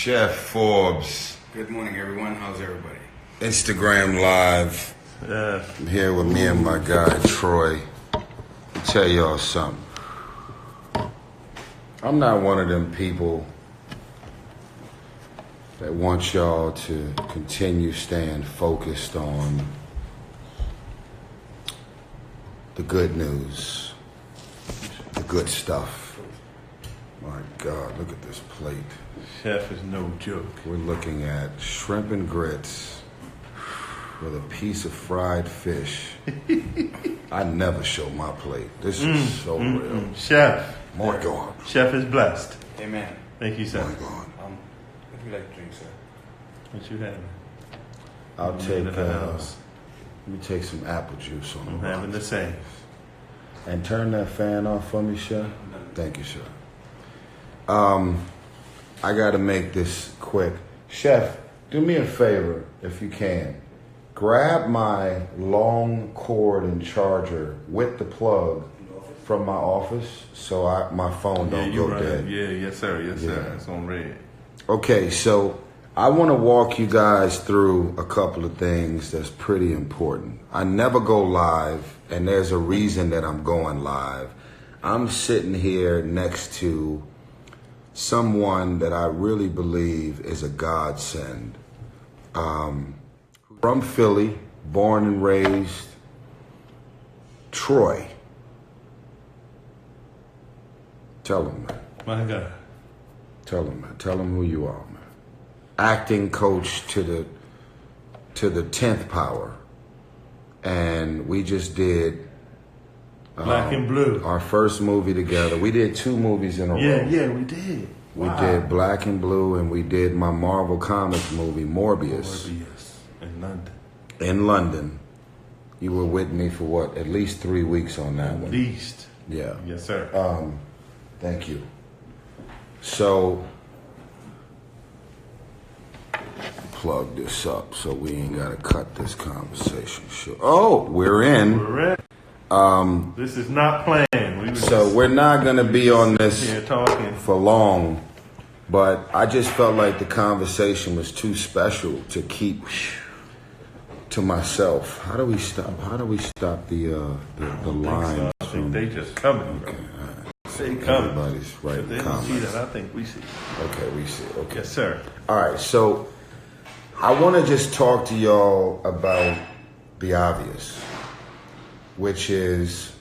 Chef Forbes. Good morning, everyone. How's everybody? Instagram Live. I'm here with me and my guy, Troy. I'll tell y'all something. I'm not one of them people that want y'all to continue staying focused on the good news, the good stuff. My God, look at this plate. Chef is no joke. We're looking at shrimp and grits with a piece of fried fish. I never show my plate. This is so real. Chef. My God. Chef is blessed. Amen. Thank you, sir. My God. What do you like to drink, sir? What you having? I'll take, in the house. let me take some apple juice on I'm the having the same. And turn that fan off for me, Chef. Thank you, sir. I gotta make this quick. Chef, do me a favor if you can. Grab my long cord and charger with the plug from my office so my phone don't go dead. Yeah, yes sir, yes sir. It's on red. Okay, so I want to walk you guys through a couple of things that's pretty important. I never go live, and there's a reason that I'm going live. I'm sitting here next to someone that I really believe is a godsend. From Philly, born and raised, Troy. Tell him, man. My God. Tell him, man. Tell him who you are, man. Acting coach to the 10th power. And we just did Black and Blue. our first movie together. We did 2 movies in a row. Yeah, we did. We did Black and Blue, and we did my Marvel Comics movie, Morbius, In London. in London. You were with me for what? At least 3 weeks on that one. At least. Yeah. Yes, sir. Thank you. So, plug this up so we ain't gotta cut this conversation short. Oh, we're in. We're ready. This is not planned. So we're not gonna be on this here talking for long, but I just felt like the conversation was too special to keep to myself. How do we stop the line? I think they just coming. Okay, They coming. everybody's If writing they don't see comments. that, I think we see. Okay, we see. Okay. Yes, sir. All right, so I want to just talk to y'all about the obvious, which is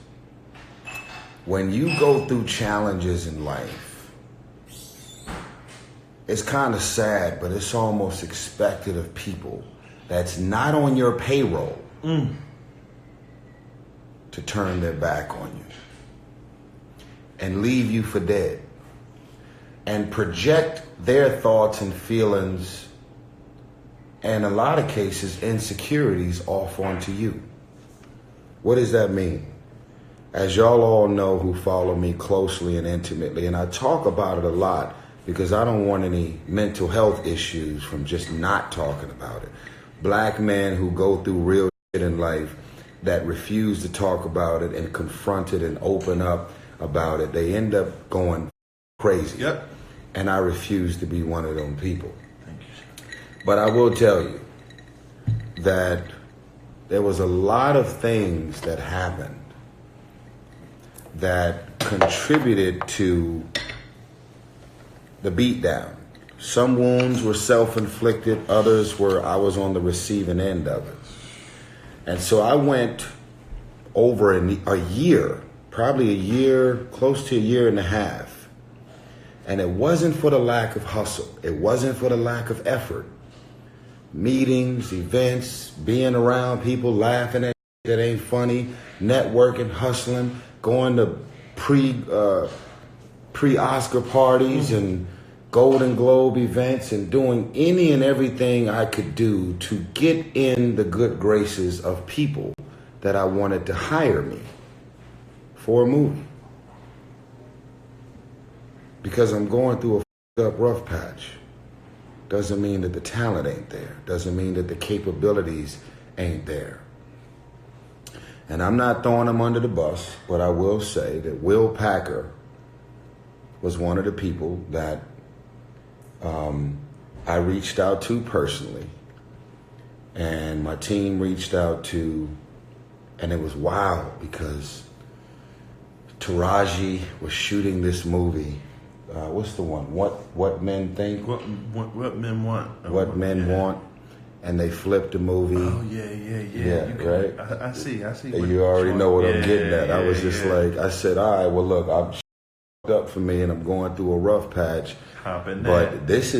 when you go through challenges in life, it's kind of sad, but it's almost expected of people that's not on your payroll to turn their back on you and leave you for dead and project their thoughts and feelings and in a lot of cases insecurities off onto you. What does that mean? As y'all all know who follow me closely and intimately, and I talk about it a lot because I don't want any mental health issues from just not talking about it. Black men who go through real shit in life that refuse to talk about it and confront it and open up about it, they end up going crazy. Yep. And I refuse to be one of them people. Thank you, sir. But I will tell you that there was a lot of things that happened that contributed to the beatdown. Some wounds were self-inflicted, others were I was on the receiving end of it. And so I went over a year, probably a year, close to a year and a half. And it wasn't for the lack of hustle. It wasn't for the lack of effort. Meetings, events, being around people, laughing at that ain't funny, networking, hustling, going to pre-Oscar parties and Golden Globe events and doing any and everything I could do to get in the good graces of people that I wanted to hire me for a movie. Because I'm going through a up rough patch. Doesn't mean that the talent ain't there. Doesn't mean that the capabilities ain't there. And I'm not throwing them under the bus, but I will say that Will Packer was one of the people that I reached out to personally, and my team reached out to, and it was wild because Tyrese was shooting this movie. What's the one? What Men Think? What men want? What Men Want? And they flipped the movie. Oh yeah. Right. I see. And you already know what I'm getting at. I was just like, I said, all right, well, look, I'm up for me, and I'm going through a rough patch. But this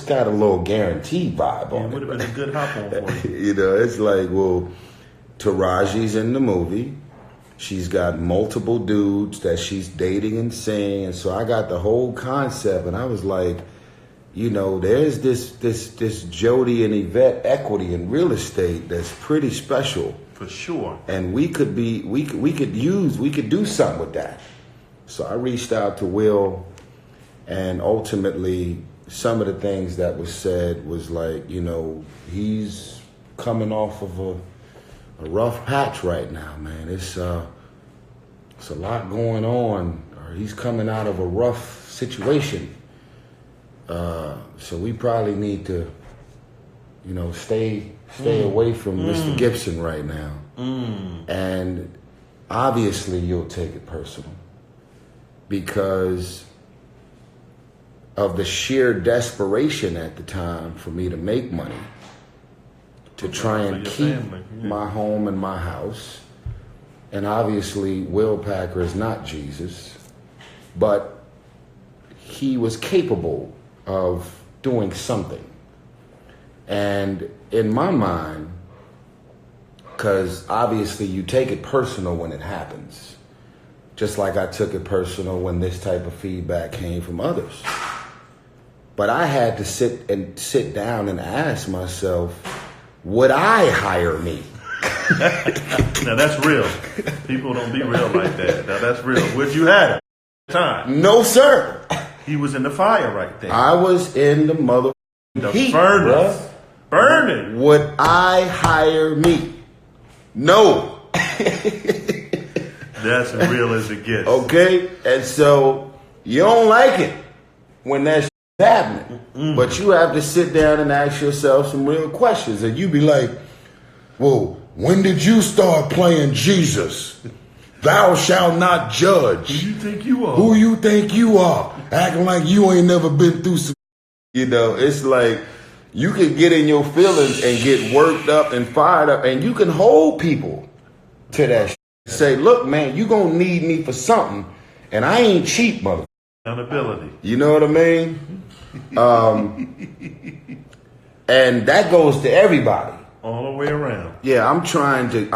got a little guaranteed vibe on it. It would have been a good hop on for you. You know, it's like, well, Taraji's in the movie. She's got multiple dudes that she's dating and seeing, and so I got the whole concept, and I was like, you know, there's this Jody and Yvette equity in real estate that's pretty special For sure. and we could do something with that. So I reached out to Will, and ultimately some of the things that was said was like, you know, he's coming off of a rough patch right now, man. It's a lot going on, or he's coming out of a rough situation. So we probably need to, you know, stay away from Mr. Gibson right now. And obviously you'll take it personal because of the sheer desperation at the time for me to make money, to try and keep my home and my house. And obviously Will Packer is not Jesus, but he was capable of doing something. And in my mind, because obviously you take it personal when it happens, just like I took it personal when this type of feedback came from others. But I had to sit down and ask myself, would I hire me? Now that's real. People don't be real like that. Now that's real. Would you have it? Time. No, sir. He was in the fire right there. I was in the mother heat, furnace. Bruh. Burning. Would I hire me? No. That's as real as it gets. Okay? And so you don't like it when that's happening. But you have to sit down and ask yourself some real questions. And you be like, well, when did you start playing Jesus? Thou shalt not judge. Who you think you are? Who you think you are? Acting like you ain't never been through some. You know, it's like you can get in your feelings and get worked up and fired up, and you can hold people to that shit. Say, look, man, you gonna need me for something, and I ain't cheap, mother. Accountability. You know what I mean? And that goes to everybody. All the way around. Yeah, I'm trying to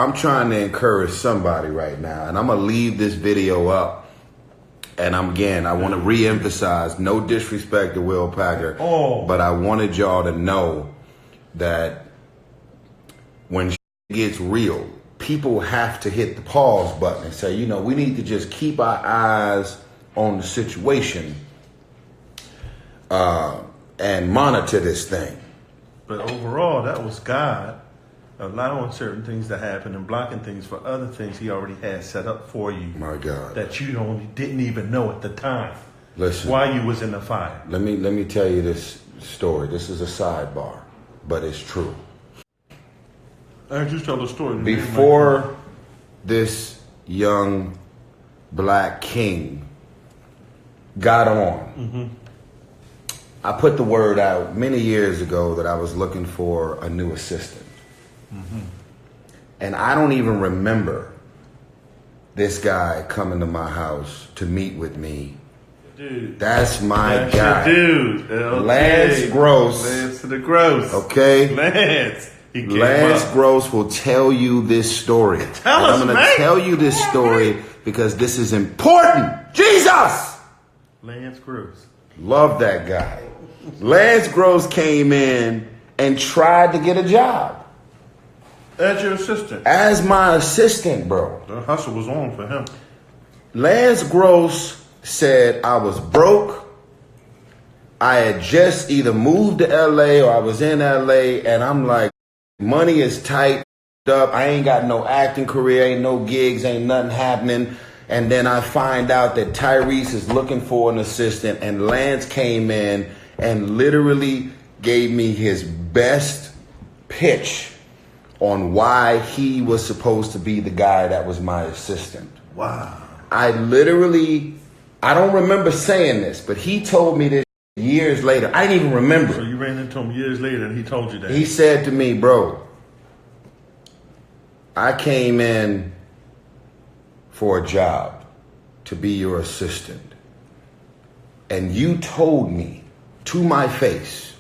encourage somebody right now, and I'm gonna leave this video up. And I want to re-emphasize, no disrespect to Will Packer, but I wanted y'all to know that when gets real, people have to hit the pause button and say, you know, we need to just keep our eyes on the situation and monitor this thing. But overall, that was God allowing certain things to happen and blocking things for other things he already had set up for you. My God. That you didn't even know at the time. Listen. Why you was in the fire. Let me tell you this story. This is a sidebar, but it's true. I just tell the story. Before this young black king got on, I put the word out many years ago that I was looking for a new assistant. And I don't even remember this guy coming to my house to meet with me. Dude. That's my guy. Dude. Okay. Lance Gross. Lance to the Gross. Okay? Lance. Lance Gross will tell you this story. Tell us, I'm going to man. tell you this story because this is important. Jesus! Lance Gross. Love that guy. Lance Gross came in and tried to get a job. As your assistant. As my assistant, bro. The hustle was on for him. Lance Gross said I was broke. I had just either moved to LA or I was in LA, and I'm like, money is tight up. I ain't got no acting career, ain't no gigs, ain't nothing happening. And then I find out that Tyrese is looking for an assistant, and Lance came in and literally gave me his best pitch on why he was supposed to be the guy that was my assistant. Wow. I don't remember saying this, but he told me this years later. I didn't even remember. So you ran into him years later and he told you that? He said to me, bro, I came in for a job to be your assistant. And you told me to my face,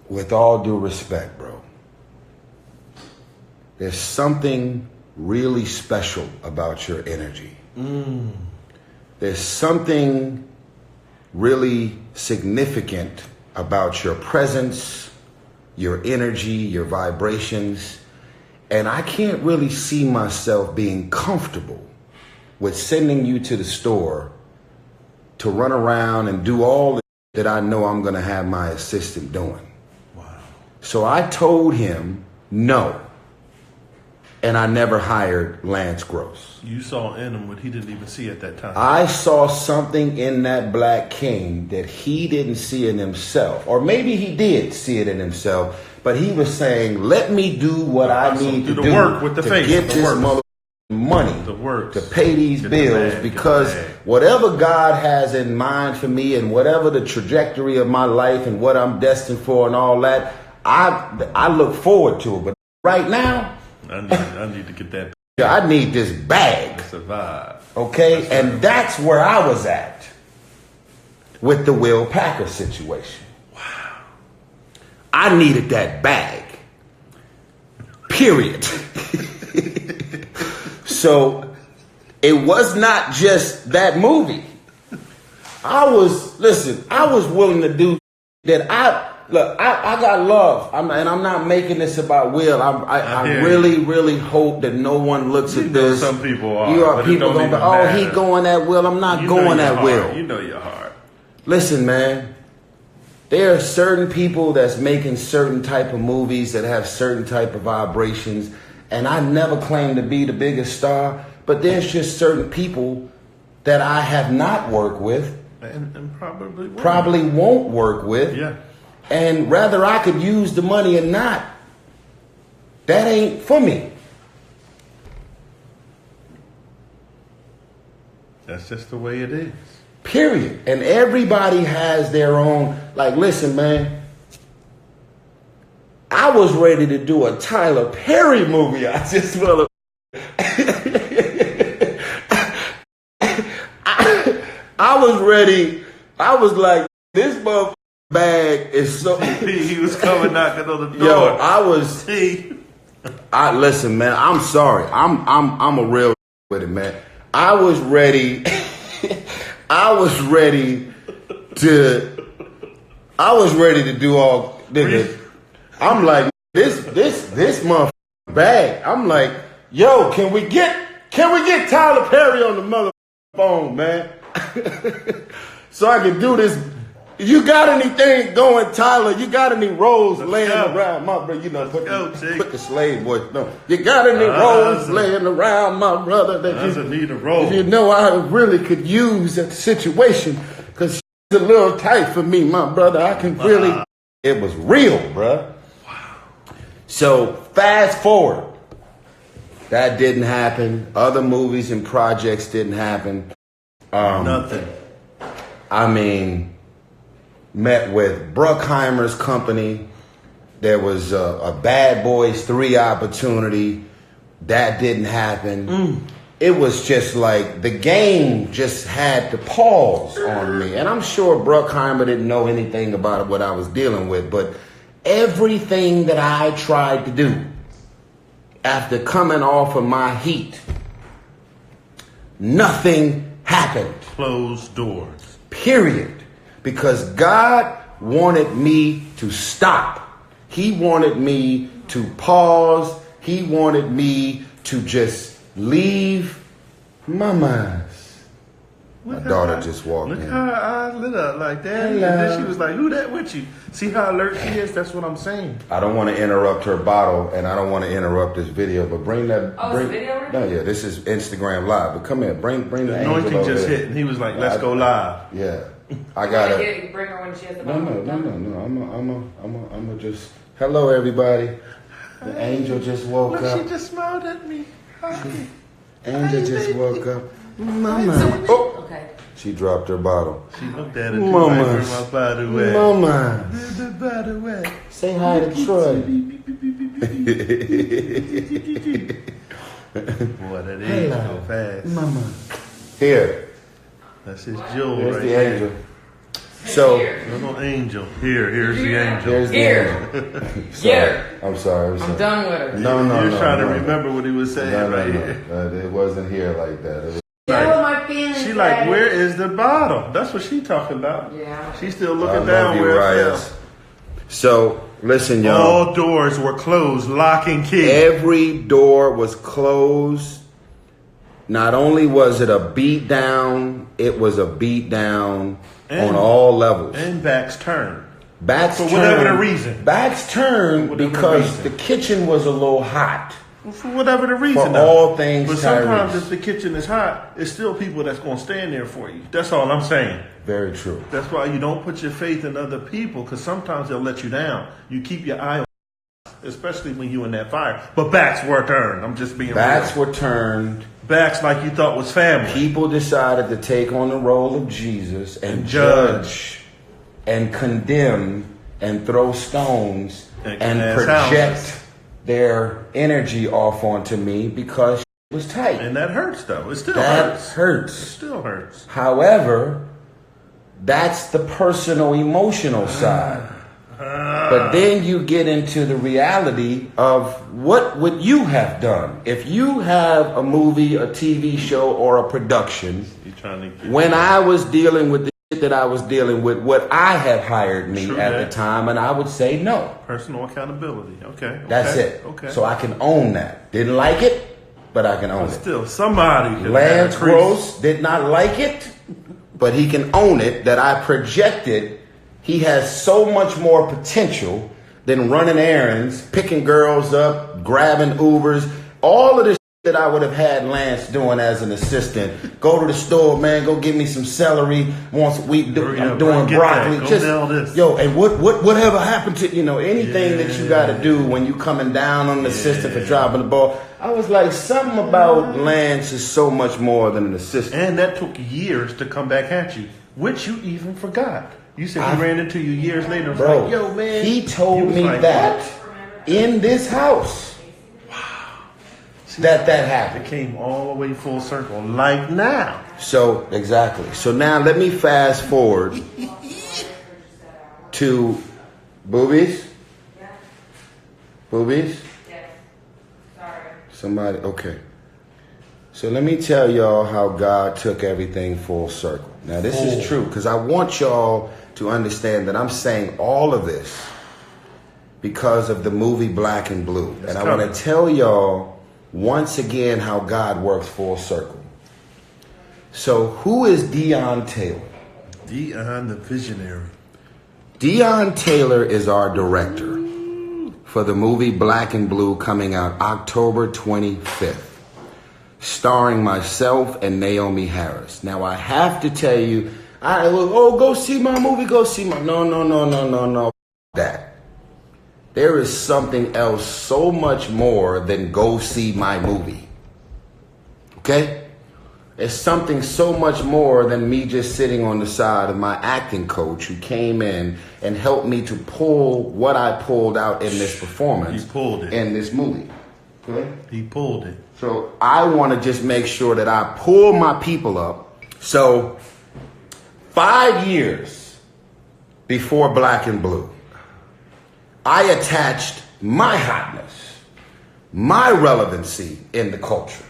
with all due respect, bro, there's something really special about your energy. There's something really significant about your presence, your energy, your vibrations. And I can't really see myself being comfortable with sending you to the store to run around and do all that I know I'm going to have my assistant doing. Wow. So I told him no. And I never hired Lance Gross. You saw in him what he didn't even see at that time. I saw something in that black king that he didn't see in himself. Or maybe he did see it in himself, but he was saying, let me do what I need to do work with the to face, get the this work. money The work. to pay these Get the bills, bag, because get the bag. whatever God has in mind for me and whatever the trajectory of my life and what I'm destined for and all that, I look forward to it. But right now, I need to get that I need this bag. to survive. Okay? And that's where I was at with the Will Packer situation. Wow. I needed that bag. Period. So it was not just that movie. I was willing to do that. I got love. I'm not making this about Will. I really hope that no one looks at this. Some people are. You are but people going, he going at Will. I'm not going at Will. You know your heart. Listen, man. There are certain people that's making certain type of movies that have certain type of vibrations, and I never claimed to be the biggest star, but there's just certain people that I have not worked with, and probably won't work with. Yeah. And rather I could use the money or not. That ain't for me. That's just the way it is. Period. And everybody has their own, like, listen, man, I was ready to do a Tyler Perry movie. I just felt I was ready. I was like, this motherfucker bag is so. He was coming knocking on the door. Yo, listen, man. I'm sorry. I'm a real with it, man. I was ready. I was ready to do all. Nigga, I'm like this motherfucker bag. I'm like, yo, can we get Tyler Perry on the mother phone, man? So I can do this. You got anything going, Tyler? You got any rolls laying around, my brother? You know, put the slave voice. No, you got any rolls laying around, my brother? That you need a roll. You know, I really could use that situation because it's a little tight for me, my brother. I can really. It was real, bruh. Wow. So fast forward, that didn't happen. Other movies and projects didn't happen. Nothing. I mean. Met with Bruckheimer's company. There was a Bad Boys 3 opportunity. That didn't happen. It was just like the game just had to pause on me. And I'm sure Bruckheimer didn't know anything about what I was dealing with. But everything that I tried to do after coming off of my heat, nothing happened. Closed doors. Period. Because God wanted me to stop. He wanted me to pause. He wanted me to just leave my mind. My daughter just walked in. Look how her eyes lit up like that. And then she was like, who that with you? See how alert she is? That's what I'm saying. I don't want to interrupt her bottle, and I don't want to interrupt this video, but bring that. It's a video? No, yeah, this is Instagram Live. But come here, bring The the anointing angel over just here. hit, and he was like, let's go live. Yeah. I gotta bring her when she has the No. I'm just. Hello, everybody. The angel just woke Look, up. she just smiled at me. Hi. Angel just woke up. Mama. Oh, okay. She dropped her bottle. She looked at it too. Mama. Like, where my body went? Mama. Where the body went? Say hi to Troy. Boy, that age go fast. Mama. Here. That's his jewel Here's right the there. angel. So. Little angel. Here's the angel. Here's the Here. angel. Here. I'm sorry. I'm done with her. No. You're trying to remember what he was saying right here. It wasn't here like that. It was Show my feelings. She like, Daddy. where is the bottle? That's what she talking about. Yeah. She's still I looking love down you, where it Ryan. fell. So, listen, y'all. All doors were closed, lock and key. Every door was closed. Not only was it a beat down, it was a beat down on all levels. And backs turned. Backs For turned. whatever the reason. Backs turned Whatever the because reason. the kitchen was a little hot. For whatever the reason. For though. all things But sometimes Tyrese. if the kitchen is hot, it's still people that's going to stand there for you. That's all I'm saying. Very true. That's why you don't put your faith in other people, because sometimes they'll let you down. You keep your eye on, especially when you're in that fire. But backs were turned. I'm just being Backs real. were turned. Backs like you thought was family. People decided to take on the role of Jesus and judge and condemn and throw stones And and ass project houses. their energy off onto me because it was tight. And that hurts, though. It still That hurts. It hurts. still hurts. However, that's the personal emotional side. But then you get into the reality of what would you have done if you have a movie, a TV show, or a production. You trying to get When I was dealing with the shit that I was dealing with, what I had hired me True at that. the time, and I would say no. personal accountability. Okay. That's okay, it. Okay. So I can own that. Didn't like it, but I can own But it. still, somebody could Lance have a crease. Gross did not like it, but he can own it that I projected. He has so much more potential than running errands, picking girls up, grabbing Ubers, all of the that I would have had Lance doing as an assistant. Go to the store, man. Go get me some celery. Once a week, I'm doing get broccoli. that. Go Just nail this. yo, and whatever happened to anything that you got to do when you coming down on the assistant for dropping the ball. I was like, something about Lance is so much more than an assistant. And that took years to come back at you, which you even forgot. You said he ran into you years later. And was Bro, like, yo, man. he told was me like, that what? in this house. That happened. It came all the way full circle, like now. So, exactly. So now let me fast forward to Boobies. Boobies? Yes. Sorry. Somebody, okay. So let me tell y'all how God took everything full circle. Now this is true because I want y'all to understand that I'm saying all of this because of the movie Black and Blue. And I want to tell y'all once again how God works full circle. So who is Deion Taylor? Deion the visionary. Deion Taylor is our director for the movie Black and Blue coming out October 25th. Starring myself and Naomi Harris. Now I have to tell you, go see my movie, no. That. There is something else so much more than go see my movie. Okay? It's something so much more than me just sitting on the side of my acting coach who came in and helped me to pull what I pulled out in this performance. He pulled it. In this movie. Okay? He pulled it. So I want to just make sure that I pull my people up. So 5 years before Black and Blue, I attached my hotness, my relevancy in the culture,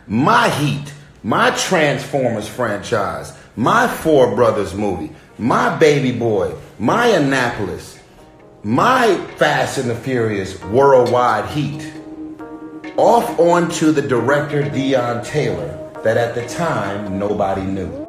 my heat, my Transformers franchise, my Four Brothers movie, my Baby Boy, my Annapolis, my Fast and the Furious worldwide heat, off onto the director Deion Taylor that at the time nobody knew.